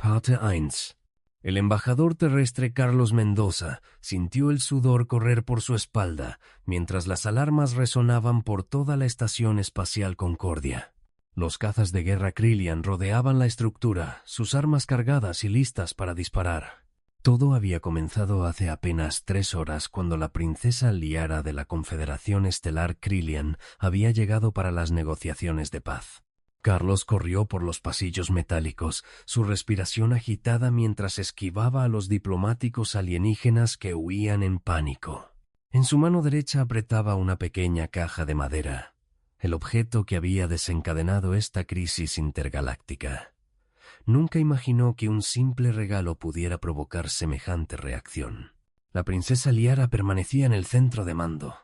Parte 1. El embajador terrestre Carlos Mendoza sintió el sudor correr por su espalda mientras las alarmas resonaban por toda la Estación Espacial Concordia. Los cazas de guerra Kryllian rodeaban la estructura, sus armas cargadas y listas para disparar. Todo había comenzado hace apenas 3 horas cuando la princesa Liara de la Confederación Estelar Kryllian había llegado para las negociaciones de paz. Carlos corrió por los pasillos metálicos, su respiración agitada mientras esquivaba a los diplomáticos alienígenas que huían en pánico. En su mano derecha apretaba una pequeña caja de madera, el objeto que había desencadenado esta crisis intergaláctica. Nunca imaginó que un simple regalo pudiera provocar semejante reacción. La princesa Liara permanecía en el centro de mando,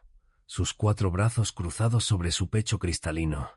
sus 4 brazos cruzados sobre su pecho cristalino,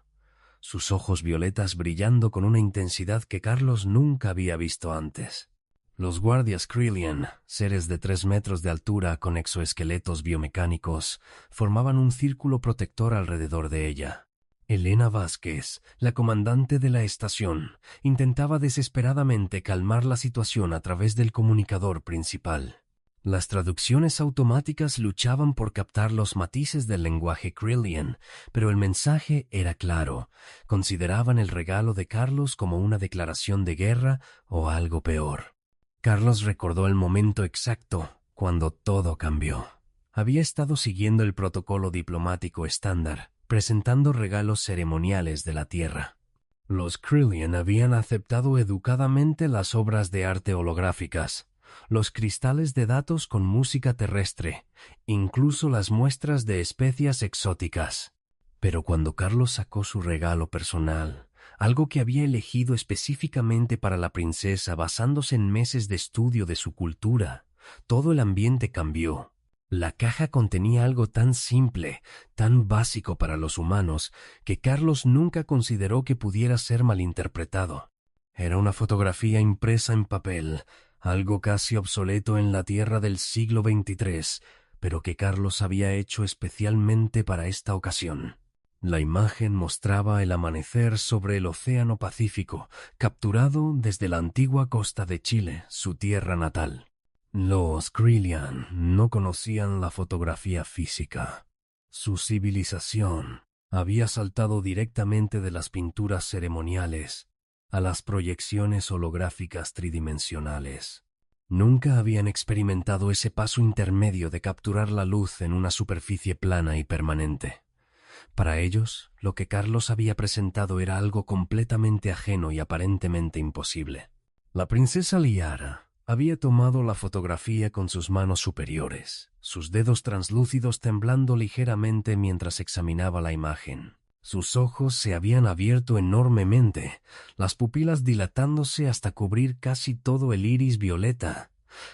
sus ojos violetas brillando con una intensidad que Carlos nunca había visto antes. Los guardias Kryllian, seres de 3 metros de altura con exoesqueletos biomecánicos, formaban un círculo protector alrededor de ella. Elena Vázquez, la comandante de la estación, intentaba desesperadamente calmar la situación a través del comunicador principal. Las traducciones automáticas luchaban por captar los matices del lenguaje Kryllian, pero el mensaje era claro. Consideraban el regalo de Carlos como una declaración de guerra o algo peor. Carlos recordó el momento exacto cuando todo cambió. Había estado siguiendo el protocolo diplomático estándar, presentando regalos ceremoniales de la Tierra. Los Kryllian habían aceptado educadamente las obras de arte holográficas, los cristales de datos con música terrestre, incluso las muestras de especias exóticas. Pero cuando Carlos sacó su regalo personal, algo que había elegido específicamente para la princesa basándose en meses de estudio de su cultura, todo el ambiente cambió. La caja contenía algo tan simple, tan básico para los humanos, que Carlos nunca consideró que pudiera ser malinterpretado. Era una fotografía impresa en papel, algo casi obsoleto en la Tierra del siglo XXIII, pero que Carlos había hecho especialmente para esta ocasión. La imagen mostraba el amanecer sobre el Océano Pacífico, capturado desde la antigua costa de Chile, su tierra natal. Los Kryllian no conocían la fotografía física. Su civilización había saltado directamente de las pinturas ceremoniales a las proyecciones holográficas tridimensionales. Nunca habían experimentado ese paso intermedio de capturar la luz en una superficie plana y permanente. Para ellos, lo que Carlos había presentado era algo completamente ajeno y aparentemente imposible. La princesa Liara había tomado la fotografía con sus manos superiores, sus dedos translúcidos temblando ligeramente mientras examinaba la imagen. Sus ojos se habían abierto enormemente, las pupilas dilatándose hasta cubrir casi todo el iris violeta.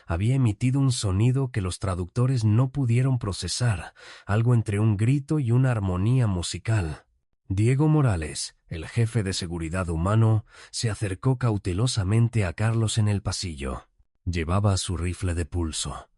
Había emitido un sonido que los traductores no pudieron procesar, algo entre un grito y una armonía musical. Diego Morales, el jefe de seguridad humano, se acercó cautelosamente a Carlos en el pasillo. Llevaba su rifle de pulso,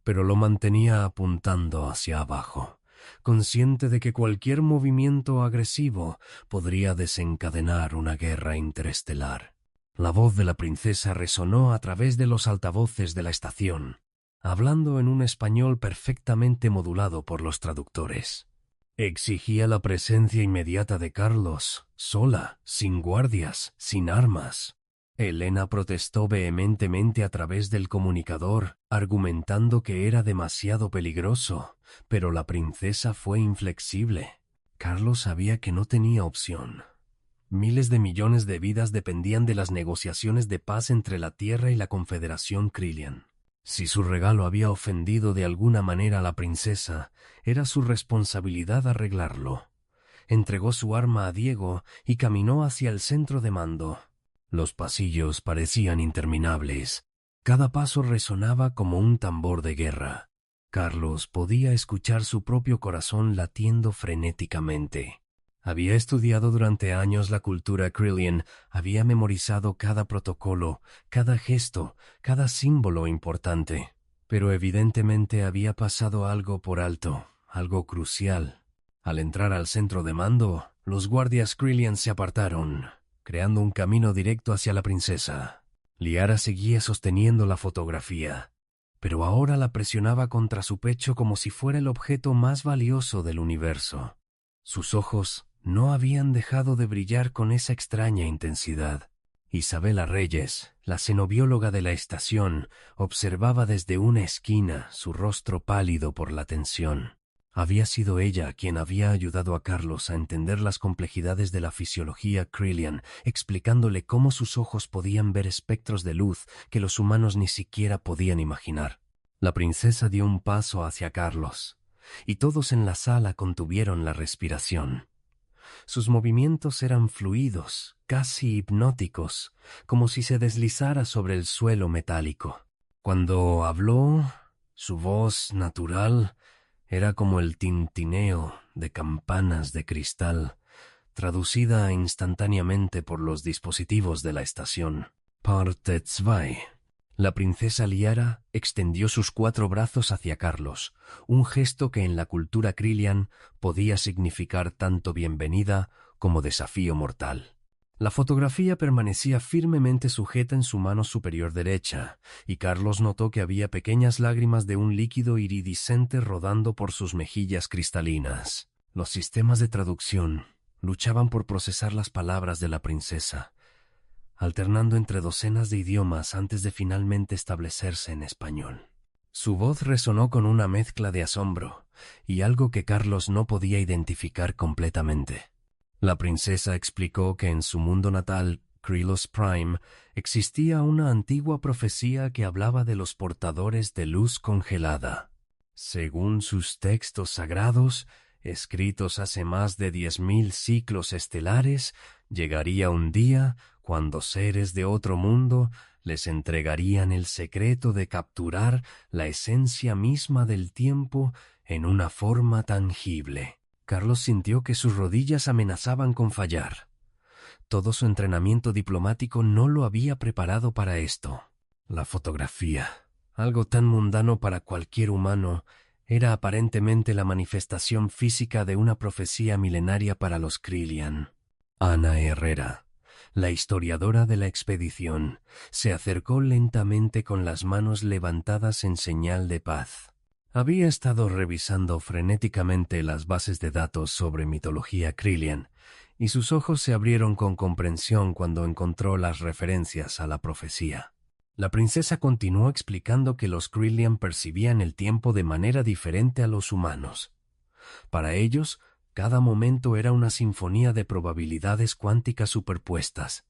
pero lo mantenía apuntando hacia abajo, consciente de que cualquier movimiento agresivo podría desencadenar una guerra interestelar. La voz de la princesa resonó a través de los altavoces de la estación, hablando en un español perfectamente modulado por los traductores. Exigía la presencia inmediata de Carlos, sola, sin guardias, sin armas. Elena protestó vehementemente a través del comunicador, argumentando que era demasiado peligroso, pero la princesa fue inflexible. Carlos sabía que no tenía opción. Miles de millones de vidas dependían de las negociaciones de paz entre la Tierra y la Confederación Kryllian. Si su regalo había ofendido de alguna manera a la princesa, era su responsabilidad arreglarlo. Entregó su arma a Diego y caminó hacia el centro de mando. Los pasillos parecían interminables. Cada paso resonaba como un tambor de guerra. Carlos podía escuchar su propio corazón latiendo frenéticamente. Había estudiado durante años la cultura Kryllian, había memorizado cada protocolo, cada gesto, cada símbolo importante. Pero evidentemente había pasado algo por alto, algo crucial. Al entrar al centro de mando, los guardias Kryllian se apartaron, creando un camino directo hacia la princesa. Liara seguía sosteniendo la fotografía, pero ahora la presionaba contra su pecho como si fuera el objeto más valioso del universo. Sus ojos no habían dejado de brillar con esa extraña intensidad. Isabela Reyes, la xenobióloga de la estación, observaba desde una esquina, su rostro pálido por la tensión. Había sido ella quien había ayudado a Carlos a entender las complejidades de la fisiología Krelian, explicándole cómo sus ojos podían ver espectros de luz que los humanos ni siquiera podían imaginar. La princesa dio un paso hacia Carlos, y todos en la sala contuvieron la respiración. Sus movimientos eran fluidos, casi hipnóticos, como si se deslizara sobre el suelo metálico. Cuando habló, su voz natural era como el tintineo de campanas de cristal, traducida instantáneamente por los dispositivos de la estación. Parte 2. La princesa Liara extendió sus 4 brazos hacia Carlos, un gesto que en la cultura Krelian podía significar tanto bienvenida como desafío mortal. La fotografía permanecía firmemente sujeta en su mano superior derecha, y Carlos notó que había pequeñas lágrimas de un líquido iridiscente rodando por sus mejillas cristalinas. Los sistemas de traducción luchaban por procesar las palabras de la princesa, alternando entre docenas de idiomas antes de finalmente establecerse en español. Su voz resonó con una mezcla de asombro y algo que Carlos no podía identificar completamente. La princesa explicó que en su mundo natal, Krylos Prime, existía una antigua profecía que hablaba de los portadores de luz congelada. Según sus textos sagrados, escritos hace más de 10.000 ciclos estelares, llegaría un día cuando seres de otro mundo les entregarían el secreto de capturar la esencia misma del tiempo en una forma tangible. Carlos sintió que sus rodillas amenazaban con fallar. Todo su entrenamiento diplomático no lo había preparado para esto. La fotografía, algo tan mundano para cualquier humano, era aparentemente la manifestación física de una profecía milenaria para los Krelian. Ana Herrera, la historiadora de la expedición, se acercó lentamente con las manos levantadas en señal de paz. Había estado revisando frenéticamente las bases de datos sobre mitología Krelian, y sus ojos se abrieron con comprensión cuando encontró las referencias a la profecía. La princesa continuó explicando que los Krelian percibían el tiempo de manera diferente a los humanos. Para ellos, cada momento era una sinfonía de probabilidades cuánticas superpuestas.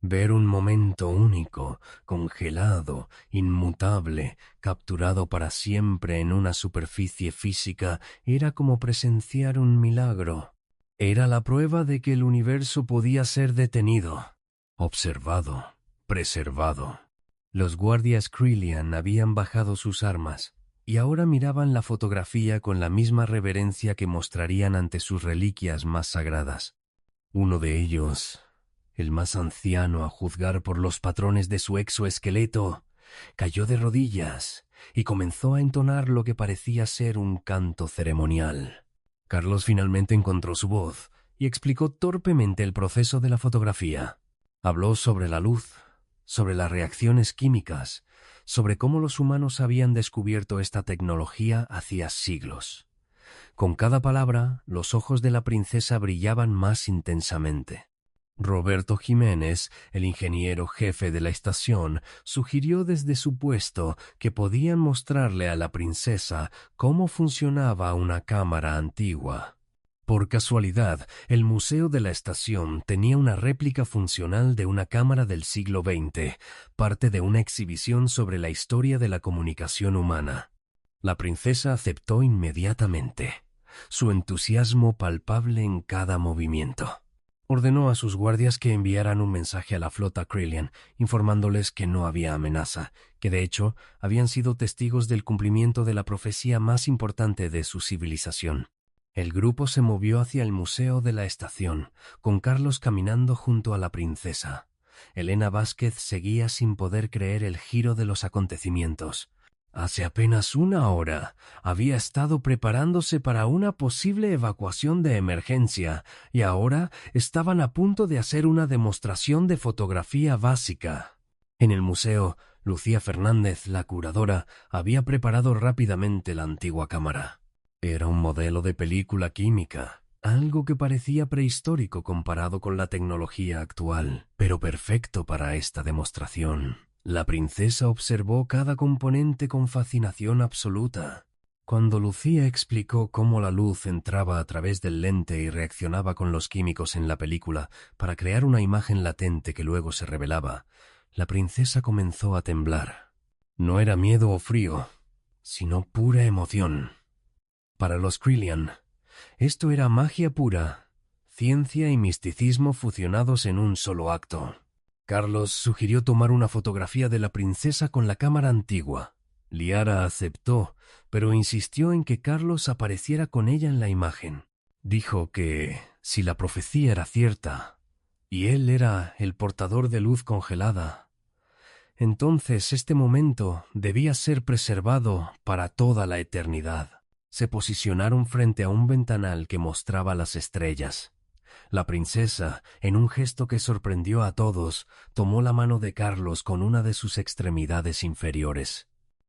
Ver un momento único, congelado, inmutable, capturado para siempre en una superficie física, era como presenciar un milagro. Era la prueba de que el universo podía ser detenido, observado, preservado. Los guardias Krelian habían bajado sus armas, y ahora miraban la fotografía con la misma reverencia que mostrarían ante sus reliquias más sagradas. Uno de ellos, el más anciano a juzgar por los patrones de su exoesqueleto, cayó de rodillas y comenzó a entonar lo que parecía ser un canto ceremonial. Carlos finalmente encontró su voz y explicó torpemente el proceso de la fotografía. Habló sobre la luz, sobre las reacciones químicas, sobre cómo los humanos habían descubierto esta tecnología hacía siglos. Con cada palabra, los ojos de la princesa brillaban más intensamente. Roberto Jiménez, el ingeniero jefe de la estación, sugirió desde su puesto que podían mostrarle a la princesa cómo funcionaba una cámara antigua. Por casualidad, el museo de la estación tenía una réplica funcional de una cámara del siglo XX, parte de una exhibición sobre la historia de la comunicación humana. La princesa aceptó inmediatamente, su entusiasmo palpable en cada movimiento. Ordenó a sus guardias que enviaran un mensaje a la flota Krelian, informándoles que no había amenaza, que de hecho habían sido testigos del cumplimiento de la profecía más importante de su civilización. El grupo se movió hacia el museo de la estación, con Carlos caminando junto a la princesa. Elena Vázquez seguía sin poder creer el giro de los acontecimientos. Hace apenas una hora había estado preparándose para una posible evacuación de emergencia y ahora estaban a punto de hacer una demostración de fotografía básica. En el museo, Lucía Fernández, la curadora, había preparado rápidamente la antigua cámara. Era un modelo de película química, algo que parecía prehistórico comparado con la tecnología actual, pero perfecto para esta demostración. La princesa observó cada componente con fascinación absoluta. Cuando Lucía explicó cómo la luz entraba a través del lente y reaccionaba con los químicos en la película para crear una imagen latente que luego se revelaba, la princesa comenzó a temblar. No era miedo o frío, sino pura emoción. Para los Krelian, esto era magia pura, ciencia y misticismo fusionados en un solo acto. Carlos sugirió tomar una fotografía de la princesa con la cámara antigua. Liara aceptó, pero insistió en que Carlos apareciera con ella en la imagen. Dijo que, si la profecía era cierta, y él era el portador de luz congelada, entonces este momento debía ser preservado para toda la eternidad. Se posicionaron frente a un ventanal que mostraba las estrellas. La princesa, en un gesto que sorprendió a todos, tomó la mano de Carlos con una de sus extremidades inferiores.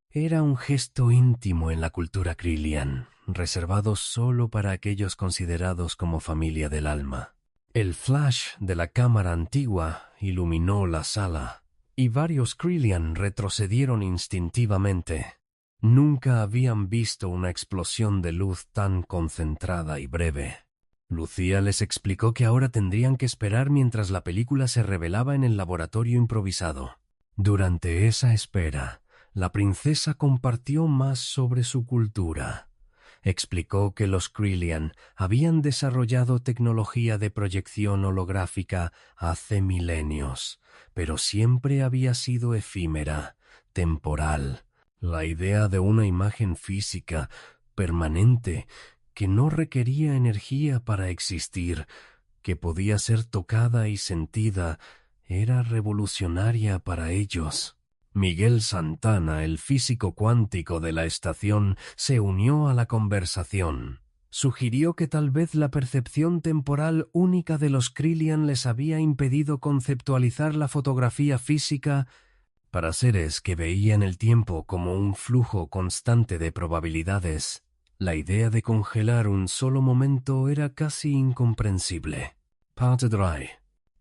Era un gesto íntimo en la cultura Krelian, reservado solo para aquellos considerados como familia del alma. El flash de la cámara antigua iluminó la sala, y varios Krelian retrocedieron instintivamente. Nunca habían visto una explosión de luz tan concentrada y breve. Lucía les explicó que ahora tendrían que esperar mientras la película se revelaba en el laboratorio improvisado. Durante esa espera, la princesa compartió más sobre su cultura. Explicó que los Krelian habían desarrollado tecnología de proyección holográfica hace milenios, pero siempre había sido efímera, temporal. La idea de una imagen física, permanente, que no requería energía para existir, que podía ser tocada y sentida, era revolucionaria para ellos. Miguel Santana, el físico cuántico de la estación, se unió a la conversación. Sugirió que tal vez la percepción temporal única de los Krelian les había impedido conceptualizar la fotografía física para seres que veían el tiempo como un flujo constante de probabilidades. La idea de congelar un solo momento era casi incomprensible. Part Dry.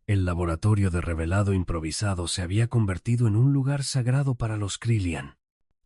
El laboratorio de revelado improvisado se había convertido en un lugar sagrado para los Krelian.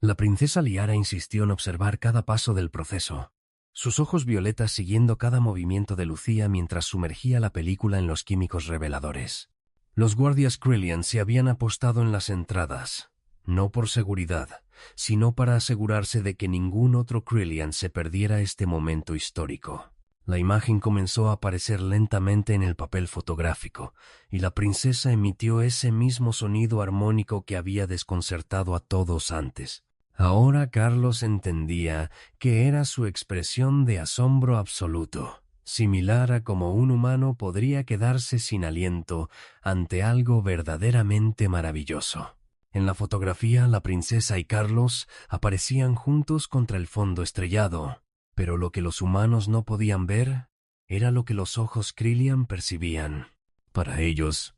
La princesa Liara insistió en observar cada paso del proceso, sus ojos violetas siguiendo cada movimiento de Lucía mientras sumergía la película en los químicos reveladores. Los guardias Krelian se habían apostado en las entradas, no por seguridad, sino para asegurarse de que ningún otro Krelian se perdiera este momento histórico. La imagen comenzó a aparecer lentamente en el papel fotográfico, y la princesa emitió ese mismo sonido armónico que había desconcertado a todos antes. Ahora Carlos entendía que era su expresión de asombro absoluto, similar a como un humano podría quedarse sin aliento ante algo verdaderamente maravilloso. En la fotografía, la princesa y Carlos aparecían juntos contra el fondo estrellado, pero lo que los humanos no podían ver era lo que los ojos Krelian percibían. Para ellos,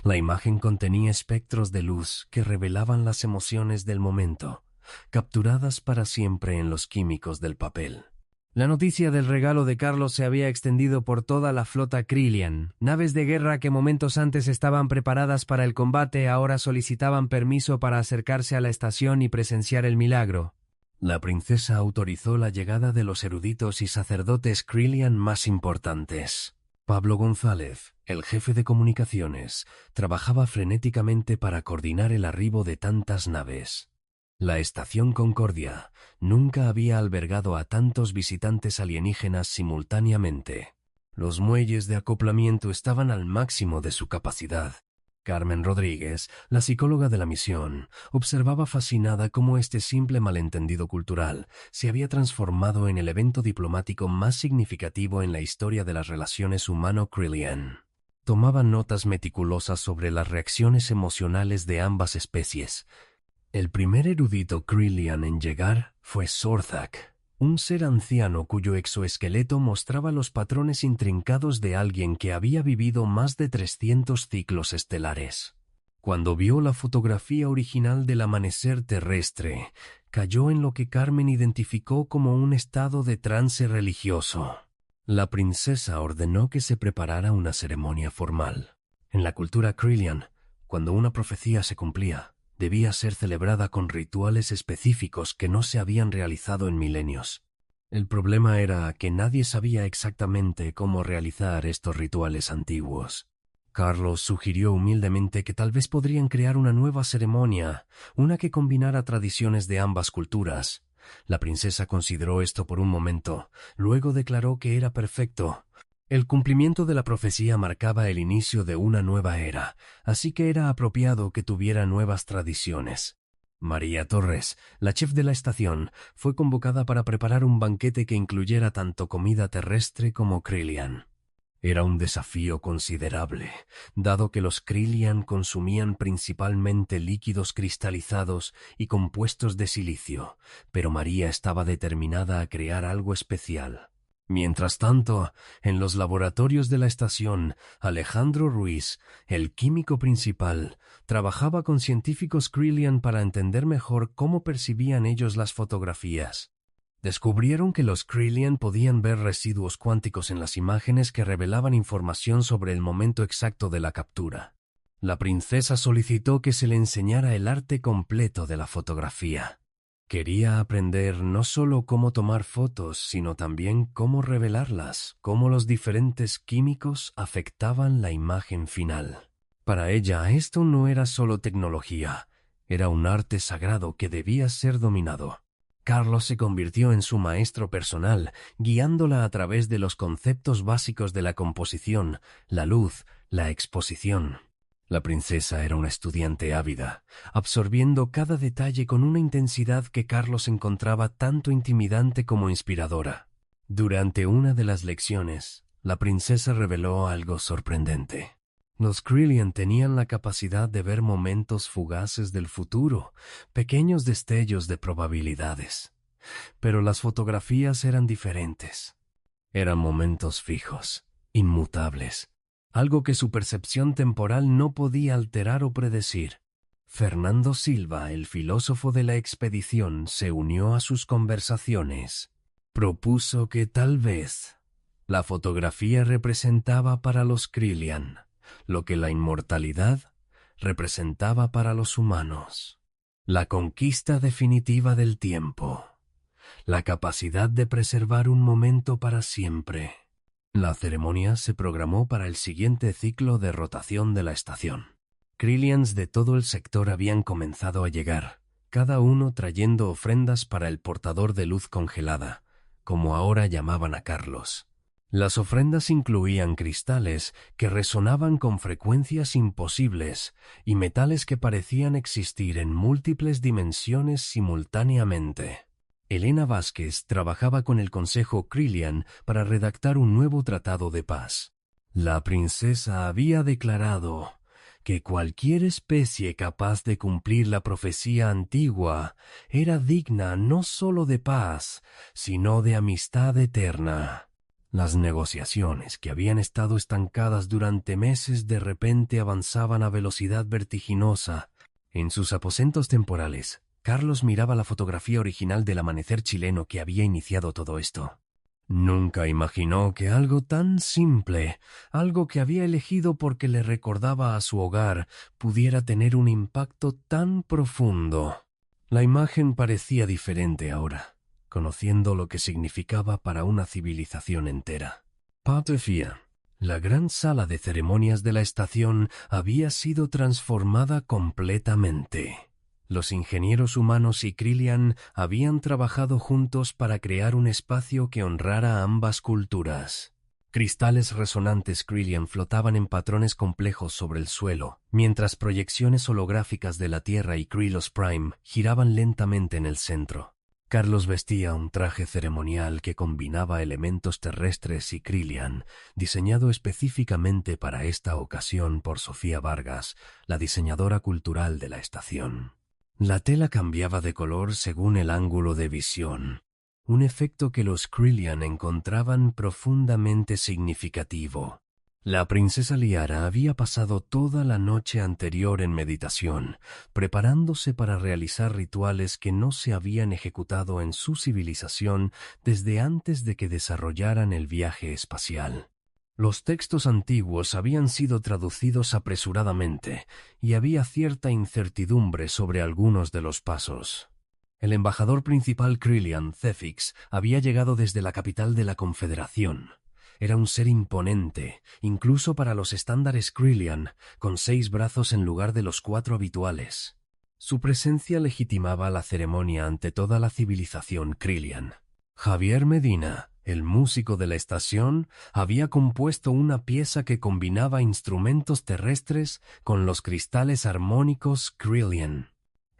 la imagen contenía espectros de luz que revelaban las emociones del momento, capturadas para siempre en los químicos del papel. La noticia del regalo de Carlos se había extendido por toda la flota Krelian. Naves de guerra que momentos antes estaban preparadas para el combate ahora solicitaban permiso para acercarse a la estación y presenciar el milagro. La princesa autorizó la llegada de los eruditos y sacerdotes Krelian más importantes. Pablo González, el jefe de comunicaciones, trabajaba frenéticamente para coordinar el arribo de tantas naves. La estación Concordia nunca había albergado a tantos visitantes alienígenas simultáneamente. Los muelles de acoplamiento estaban al máximo de su capacidad. Carmen Rodríguez, la psicóloga de la misión, observaba fascinada cómo este simple malentendido cultural se había transformado en el evento diplomático más significativo en la historia de las relaciones humano-Krelian. Tomaba notas meticulosas sobre las reacciones emocionales de ambas especies. El primer erudito Krelian en llegar fue Sorzak, un ser anciano cuyo exoesqueleto mostraba los patrones intrincados de alguien que había vivido más de 300 ciclos estelares. Cuando vio la fotografía original del amanecer terrestre, cayó en lo que Carmen identificó como un estado de trance religioso. La princesa ordenó que se preparara una ceremonia formal. En la cultura Kryllian, cuando una profecía se cumplía, debía ser celebrada con rituales específicos que no se habían realizado en milenios. El problema era que nadie sabía exactamente cómo realizar estos rituales antiguos. Carlos sugirió humildemente que tal vez podrían crear una nueva ceremonia, una que combinara tradiciones de ambas culturas. La princesa consideró esto por un momento, luego declaró que era perfecto. El cumplimiento de la profecía marcaba el inicio de una nueva era, así que era apropiado que tuviera nuevas tradiciones. María Torres, la chef de la estación, fue convocada para preparar un banquete que incluyera tanto comida terrestre como Kryllian. Era un desafío considerable, dado que los Kryllian consumían principalmente líquidos cristalizados y compuestos de silicio, pero María estaba determinada a crear algo especial. Mientras tanto, en los laboratorios de la estación, Alejandro Ruiz, el químico principal, trabajaba con científicos Kryllian para entender mejor cómo percibían ellos las fotografías. Descubrieron que los Kryllian podían ver residuos cuánticos en las imágenes que revelaban información sobre el momento exacto de la captura. La princesa solicitó que se le enseñara el arte completo de la fotografía. Quería aprender no solo cómo tomar fotos, sino también cómo revelarlas, cómo los diferentes químicos afectaban la imagen final. Para ella, esto no era solo tecnología, era un arte sagrado que debía ser dominado. Carlos se convirtió en su maestro personal, guiándola a través de los conceptos básicos de la composición, la luz, la exposición. La princesa era una estudiante ávida, absorbiendo cada detalle con una intensidad que Carlos encontraba tanto intimidante como inspiradora. Durante una de las lecciones, la princesa reveló algo sorprendente. Los Kryllian tenían la capacidad de ver momentos fugaces del futuro, pequeños destellos de probabilidades. Pero las fotografías eran diferentes. Eran momentos fijos, inmutables, algo que su percepción temporal no podía alterar o predecir. Fernando Silva, el filósofo de la expedición, se unió a sus conversaciones. Propuso que tal vez la fotografía representaba para los Kryllian lo que la inmortalidad representaba para los humanos. La conquista definitiva del tiempo. La capacidad de preservar un momento para siempre. La ceremonia se programó para el siguiente ciclo de rotación de la estación. Kryllians de todo el sector habían comenzado a llegar, cada uno trayendo ofrendas para el portador de luz congelada, como ahora llamaban a Carlos. Las ofrendas incluían cristales que resonaban con frecuencias imposibles y metales que parecían existir en múltiples dimensiones simultáneamente. Elena Vázquez trabajaba con el Consejo Kryllian para redactar un nuevo tratado de paz. La princesa había declarado que cualquier especie capaz de cumplir la profecía antigua era digna no solo de paz, sino de amistad eterna. Las negociaciones, que habían estado estancadas durante meses, de repente avanzaban a velocidad vertiginosa. En sus aposentos temporales, Carlos miraba la fotografía original del amanecer chileno que había iniciado todo esto. Nunca imaginó que algo tan simple, algo que había elegido porque le recordaba a su hogar, pudiera tener un impacto tan profundo. La imagen parecía diferente ahora, conociendo lo que significaba para una civilización entera. Patefia, la gran sala de ceremonias de la estación, había sido transformada completamente. Los ingenieros humanos y Kryllian habían trabajado juntos para crear un espacio que honrara a ambas culturas. Cristales resonantes Kryllian flotaban en patrones complejos sobre el suelo, mientras proyecciones holográficas de la Tierra y Krylos Prime giraban lentamente en el centro. Carlos vestía un traje ceremonial que combinaba elementos terrestres y Kryllian, diseñado específicamente para esta ocasión por Sofía Vargas, la diseñadora cultural de la estación. La tela cambiaba de color según el ángulo de visión, un efecto que los Kryllian encontraban profundamente significativo. La princesa Liara había pasado toda la noche anterior en meditación, preparándose para realizar rituales que no se habían ejecutado en su civilización desde antes de que desarrollaran el viaje espacial. Los textos antiguos habían sido traducidos apresuradamente y había cierta incertidumbre sobre algunos de los pasos. El embajador principal Krillian Cefix había llegado desde la capital de la Confederación. Era un ser imponente, incluso para los estándares Krillian, con 6 brazos en lugar de los 4 habituales. Su presencia legitimaba la ceremonia ante toda la civilización Krillian. Javier Medina, el músico de la estación, había compuesto una pieza que combinaba instrumentos terrestres con los cristales armónicos Krillian.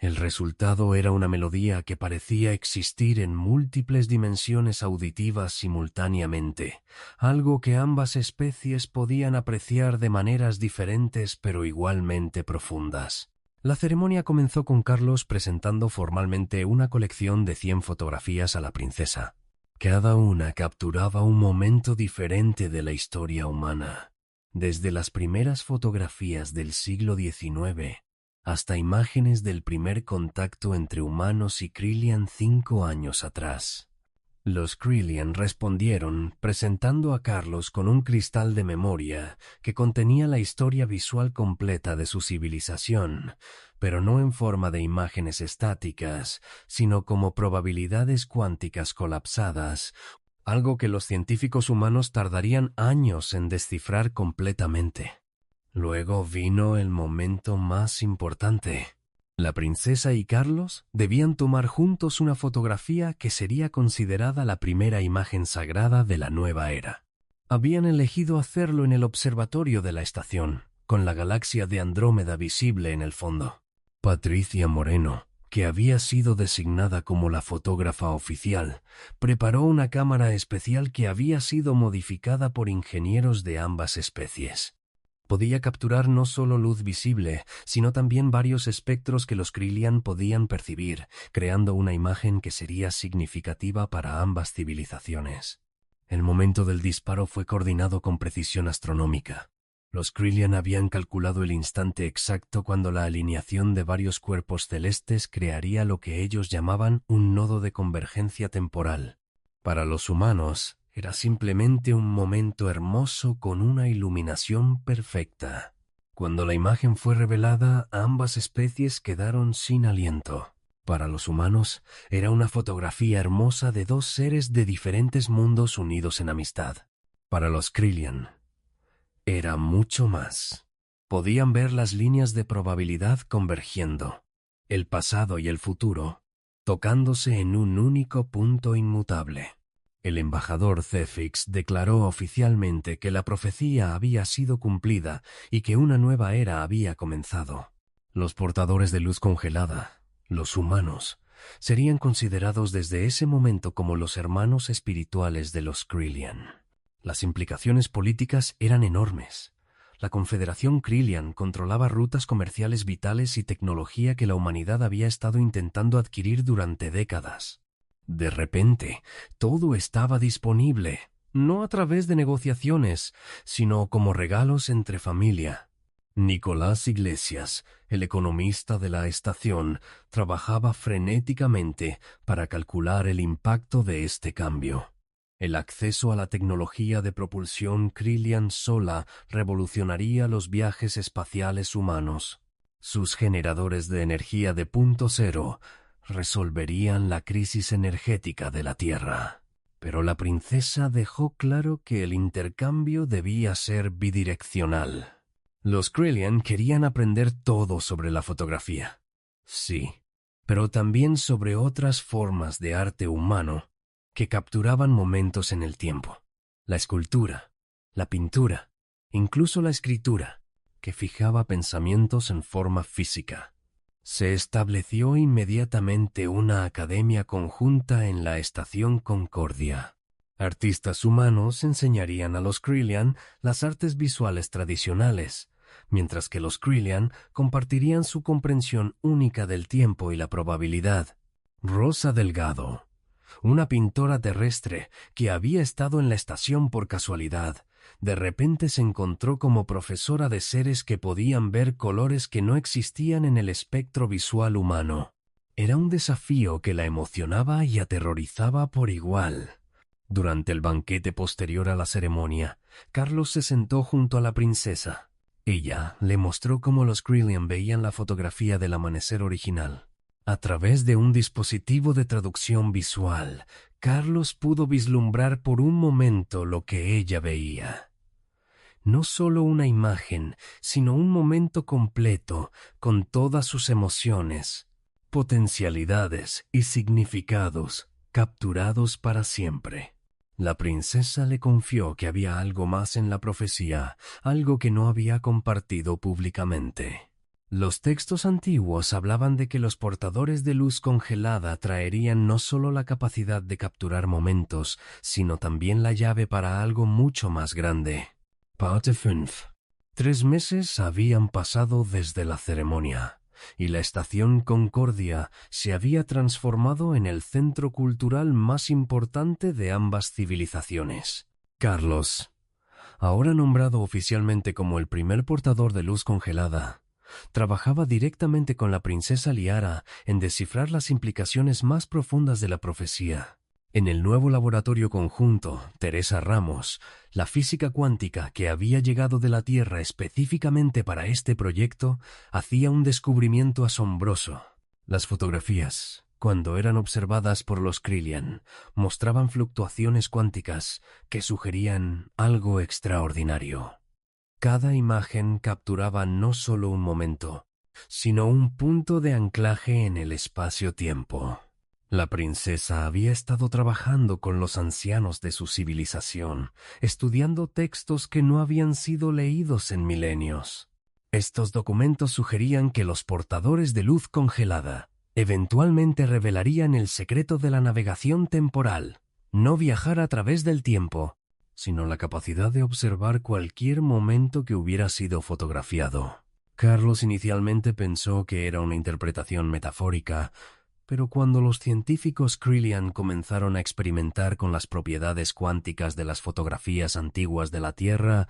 El resultado era una melodía que parecía existir en múltiples dimensiones auditivas simultáneamente, algo que ambas especies podían apreciar de maneras diferentes pero igualmente profundas. La ceremonia comenzó con Carlos presentando formalmente una colección de 100 fotografías a la princesa. Cada una capturaba un momento diferente de la historia humana, desde las primeras fotografías del siglo XIX hasta imágenes del primer contacto entre humanos y Krillian 5 años atrás. Los Krillian respondieron presentando a Carlos con un cristal de memoria que contenía la historia visual completa de su civilización, pero no en forma de imágenes estáticas, sino como probabilidades cuánticas colapsadas, algo que los científicos humanos tardarían años en descifrar completamente. Luego vino el momento más importante. La princesa y Carlos debían tomar juntos una fotografía que sería considerada la primera imagen sagrada de la nueva era. Habían elegido hacerlo en el observatorio de la estación, con la galaxia de Andrómeda visible en el fondo. Patricia Moreno, que había sido designada como la fotógrafa oficial, preparó una cámara especial que había sido modificada por ingenieros de ambas especies. Podía capturar no solo luz visible, sino también varios espectros que los Krillian podían percibir, creando una imagen que sería significativa para ambas civilizaciones. El momento del disparo fue coordinado con precisión astronómica. Los Krillian habían calculado el instante exacto cuando la alineación de varios cuerpos celestes crearía lo que ellos llamaban un nodo de convergencia temporal. Para los humanos, era simplemente un momento hermoso con una iluminación perfecta. Cuando la imagen fue revelada, ambas especies quedaron sin aliento. Para los humanos, era una fotografía hermosa de 2 seres de diferentes mundos unidos en amistad. Para los Krillian, era mucho más. Podían ver las líneas de probabilidad convergiendo, el pasado y el futuro, tocándose en un único punto inmutable. El embajador Cefix declaró oficialmente que la profecía había sido cumplida y que una nueva era había comenzado. Los portadores de luz congelada, los humanos, serían considerados desde ese momento como los hermanos espirituales de los Krillian. Las implicaciones políticas eran enormes. La Confederación Krillian controlaba rutas comerciales vitales y tecnología que la humanidad había estado intentando adquirir durante décadas. De repente, todo estaba disponible, no a través de negociaciones, sino como regalos entre familia. Nicolás Iglesias, el economista de la estación, trabajaba frenéticamente para calcular el impacto de este cambio. El acceso a la tecnología de propulsión Krillian sola revolucionaría los viajes espaciales humanos. Sus generadores de energía de punto cero resolverían la crisis energética de la Tierra. Pero la princesa dejó claro que el intercambio debía ser bidireccional. Los Krillian querían aprender todo sobre la fotografía. Sí, pero también sobre otras formas de arte humano que capturaban momentos en el tiempo. La escultura, la pintura, incluso la escritura, que fijaba pensamientos en forma física. Se estableció inmediatamente una academia conjunta en la Estación Concordia. Artistas humanos enseñarían a los Krillian las artes visuales tradicionales, mientras que los Krillian compartirían su comprensión única del tiempo y la probabilidad. Rosa Delgado, una pintora terrestre que había estado en la estación por casualidad, De repente se encontró como profesora de seres que podían ver colores que no existían en el espectro visual humano. Era un desafío que la emocionaba y aterrorizaba por igual. Durante el banquete posterior a la ceremonia, Carlos se sentó junto a la princesa. Ella le mostró cómo los Krelian veían la fotografía del amanecer original. A través de un dispositivo de traducción visual, Carlos pudo vislumbrar por un momento lo que ella veía. No solo una imagen, sino un momento completo, con todas sus emociones, potencialidades y significados capturados para siempre. La princesa le confió que había algo más en la profecía, algo que no había compartido públicamente. Los textos antiguos hablaban de que los portadores de luz congelada traerían no solo la capacidad de capturar momentos, sino también la llave para algo mucho más grande. Parte 5. 3 meses habían pasado desde la ceremonia, y la estación Concordia se había transformado en el centro cultural más importante de ambas civilizaciones. Carlos, ahora nombrado oficialmente como el primer portador de luz congelada, trabajaba directamente con la princesa Liara en descifrar las implicaciones más profundas de la profecía. En el nuevo laboratorio conjunto, Teresa Ramos, la física cuántica que había llegado de la Tierra específicamente para este proyecto, hacía un descubrimiento asombroso. Las fotografías, cuando eran observadas por los Krelian, mostraban fluctuaciones cuánticas que sugerían algo extraordinario. Cada imagen capturaba no solo un momento, sino un punto de anclaje en el espacio-tiempo. La princesa había estado trabajando con los ancianos de su civilización, estudiando textos que no habían sido leídos en milenios. Estos documentos sugerían que los portadores de luz congelada eventualmente revelarían el secreto de la navegación temporal, no viajar a través del tiempo, sino la capacidad de observar cualquier momento que hubiera sido fotografiado. Carlos inicialmente pensó que era una interpretación metafórica, pero cuando los científicos Krelian comenzaron a experimentar con las propiedades cuánticas de las fotografías antiguas de la Tierra,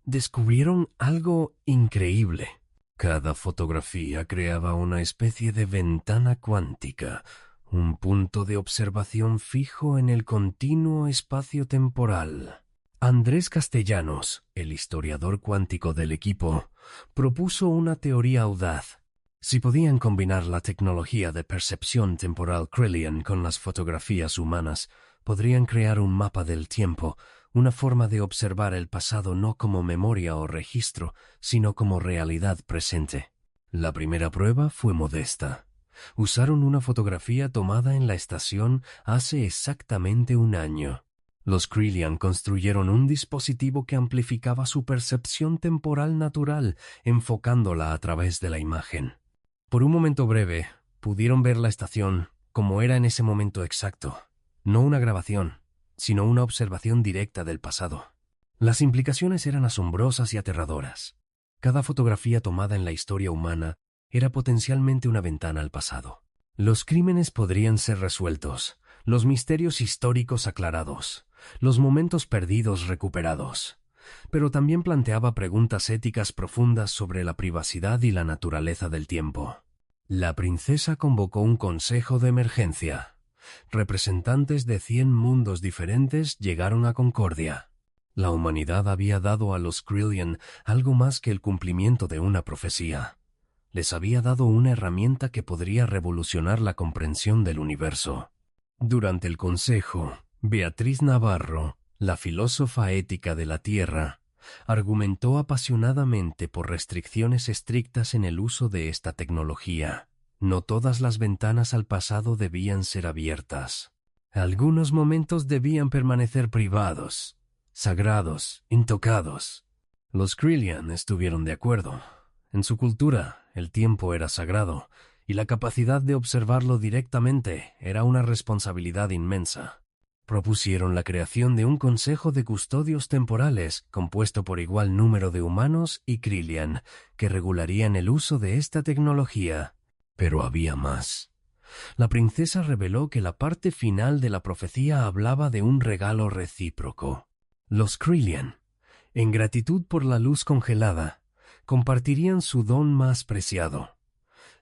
descubrieron algo increíble. Cada fotografía creaba una especie de ventana cuántica, un punto de observación fijo en el continuo espacio temporal. Andrés Castellanos, el historiador cuántico del equipo, propuso una teoría audaz. Si podían combinar la tecnología de percepción temporal Krelian con las fotografías humanas, podrían crear un mapa del tiempo, una forma de observar el pasado no como memoria o registro, sino como realidad presente. La primera prueba fue modesta. Usaron una fotografía tomada en la estación hace exactamente un año. Los Krelian construyeron un dispositivo que amplificaba su percepción temporal natural, enfocándola a través de la imagen. Por un momento breve, pudieron ver la estación como era en ese momento exacto. No una grabación, sino una observación directa del pasado. Las implicaciones eran asombrosas y aterradoras. Cada fotografía tomada en la historia humana era potencialmente una ventana al pasado. Los crímenes podrían ser resueltos, los misterios históricos aclarados, los momentos perdidos recuperados. Pero también planteaba preguntas éticas profundas sobre la privacidad y la naturaleza del tiempo. La princesa convocó un consejo de emergencia. Representantes de 100 mundos diferentes llegaron a Concordia. La humanidad había dado a los Krelian algo más que el cumplimiento de una profecía. Les había dado una herramienta que podría revolucionar la comprensión del universo. Durante el consejo, Beatriz Navarro, la filósofa ética de la Tierra, argumentó apasionadamente por restricciones estrictas en el uso de esta tecnología. No todas las ventanas al pasado debían ser abiertas. Algunos momentos debían permanecer privados, sagrados, intocados. Los Krelian estuvieron de acuerdo. En su cultura, el tiempo era sagrado, y la capacidad de observarlo directamente era una responsabilidad inmensa. Propusieron la creación de un consejo de custodios temporales compuesto por igual número de humanos y Krelian, que regularían el uso de esta tecnología. Pero había más. La princesa reveló que la parte final de la profecía hablaba de un regalo recíproco. Los Krelian, En gratitud por la luz congelada, compartirían su don más preciado,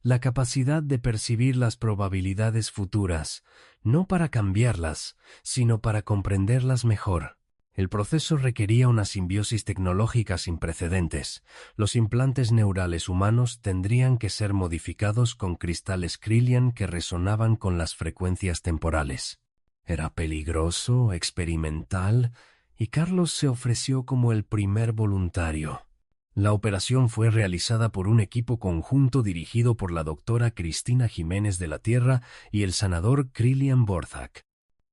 la capacidad de percibir las probabilidades futuras, no para cambiarlas, sino para comprenderlas mejor. El proceso requería una simbiosis tecnológica sin precedentes. Los implantes neurales humanos tendrían que ser modificados con cristales Krilian que resonaban con las frecuencias temporales. Era peligroso, experimental, y Carlos se ofreció como el primer voluntario. La operación fue realizada por un equipo conjunto dirigido por la doctora Cristina Jiménez de la Tierra y el sanador Krilian Borthak.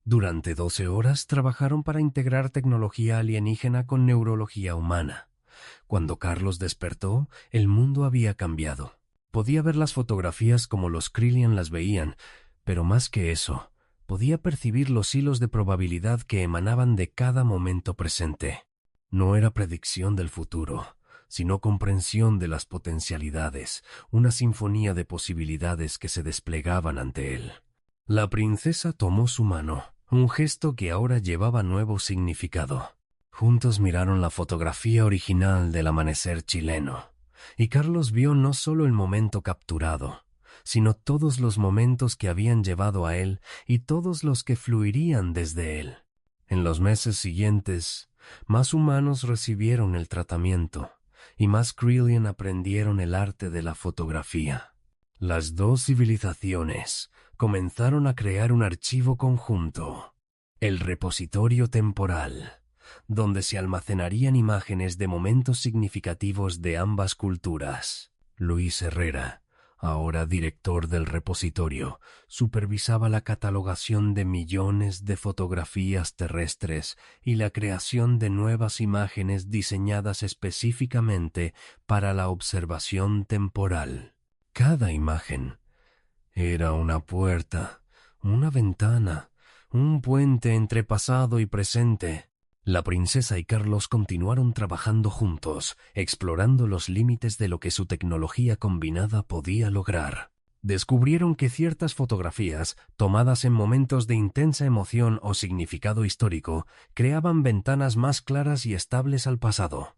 Durante 12 horas trabajaron para integrar tecnología alienígena con neurología humana. Cuando Carlos despertó, el mundo había cambiado. Podía ver las fotografías como los Krilian las veían, pero más que eso, podía percibir los hilos de probabilidad que emanaban de cada momento presente. No era predicción del futuro, sino comprensión de las potencialidades, una sinfonía de posibilidades que se desplegaban ante él. La princesa tomó su mano, un gesto que ahora llevaba nuevo significado. Juntos miraron la fotografía original del amanecer chileno, y Carlos vio no solo el momento capturado, sino todos los momentos que habían llevado a él y todos los que fluirían desde él. En los meses siguientes, más humanos recibieron el tratamiento, y más Krilian aprendieron el arte de la fotografía. Las dos civilizaciones comenzaron a crear un archivo conjunto, el repositorio temporal, donde se almacenarían imágenes de momentos significativos de ambas culturas. Luis Herrera, ahora director del repositorio, supervisaba la catalogación de millones de fotografías terrestres y la creación de nuevas imágenes diseñadas específicamente para la observación temporal. Cada imagen era una puerta, una ventana, un puente entre pasado y presente. La princesa y Carlos continuaron trabajando juntos, explorando los límites de lo que su tecnología combinada podía lograr. Descubrieron que ciertas fotografías, tomadas en momentos de intensa emoción o significado histórico, creaban ventanas más claras y estables al pasado.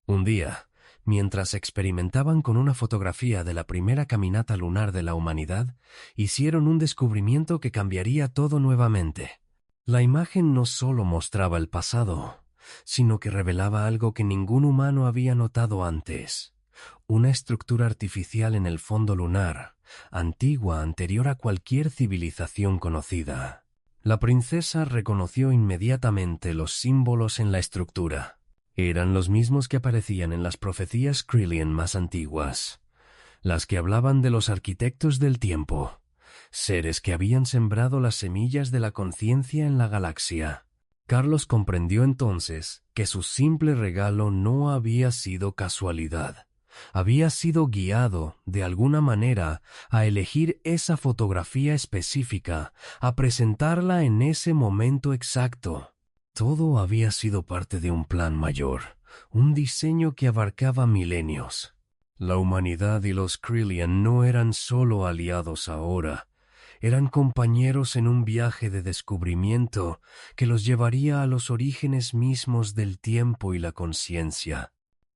Un día, mientras experimentaban con una fotografía de la primera caminata lunar de la humanidad, hicieron un descubrimiento que cambiaría todo nuevamente. La imagen no solo mostraba el pasado, sino que revelaba algo que ningún humano había notado antes: una estructura artificial en el fondo lunar, antigua, anterior a cualquier civilización conocida. La princesa reconoció inmediatamente los símbolos en la estructura. Eran los mismos que aparecían en las profecías Krilian más antiguas, las que hablaban de los arquitectos del tiempo, seres que habían sembrado las semillas de la conciencia en la galaxia. Carlos comprendió entonces que su simple regalo no había sido casualidad. Había sido guiado, de alguna manera, a elegir esa fotografía específica, a presentarla en ese momento exacto. Todo había sido parte de un plan mayor, un diseño que abarcaba milenios. La humanidad y los Krilian no eran solo aliados ahora, eran compañeros en un viaje de descubrimiento que los llevaría a los orígenes mismos del tiempo y la conciencia.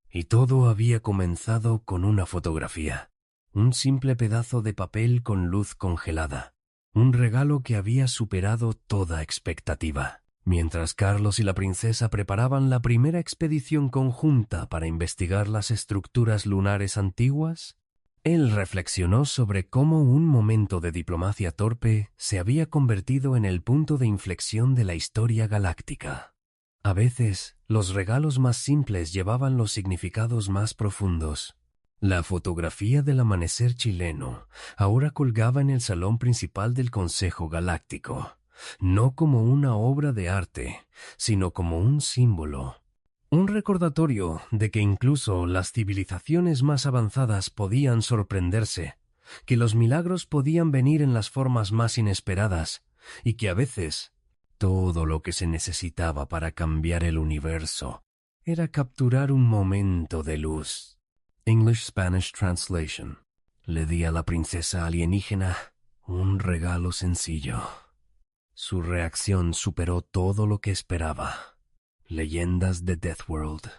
Y todo había comenzado con una fotografía, un simple pedazo de papel con luz congelada, un regalo que había superado toda expectativa. Mientras Carlos y la princesa preparaban la primera expedición conjunta para investigar las estructuras lunares antiguas, él reflexionó sobre cómo un momento de diplomacia torpe se había convertido en el punto de inflexión de la historia galáctica. A veces, los regalos más simples llevaban los significados más profundos. La fotografía del amanecer chileno ahora colgaba en el salón principal del Consejo Galáctico, no como una obra de arte, sino como un símbolo. Un recordatorio de que incluso las civilizaciones más avanzadas podían sorprenderse, que los milagros podían venir en las formas más inesperadas, y que a veces todo lo que se necesitaba para cambiar el universo era capturar un momento de luz. English-Spanish Translation. Le di a la princesa alienígena un regalo sencillo. Su reacción superó todo lo que esperaba. Leyendas de Deathworld.